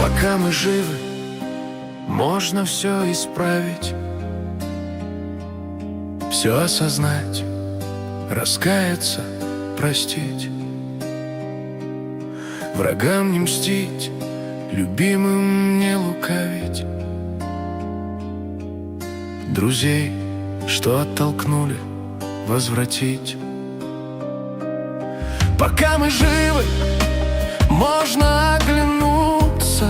Пока мы живы, можно все исправить, все осознать, раскаяться, простить, врагам не мстить, любимым не лукавить, друзей, что оттолкнули, возвратить. Пока мы живы, можно оглянуться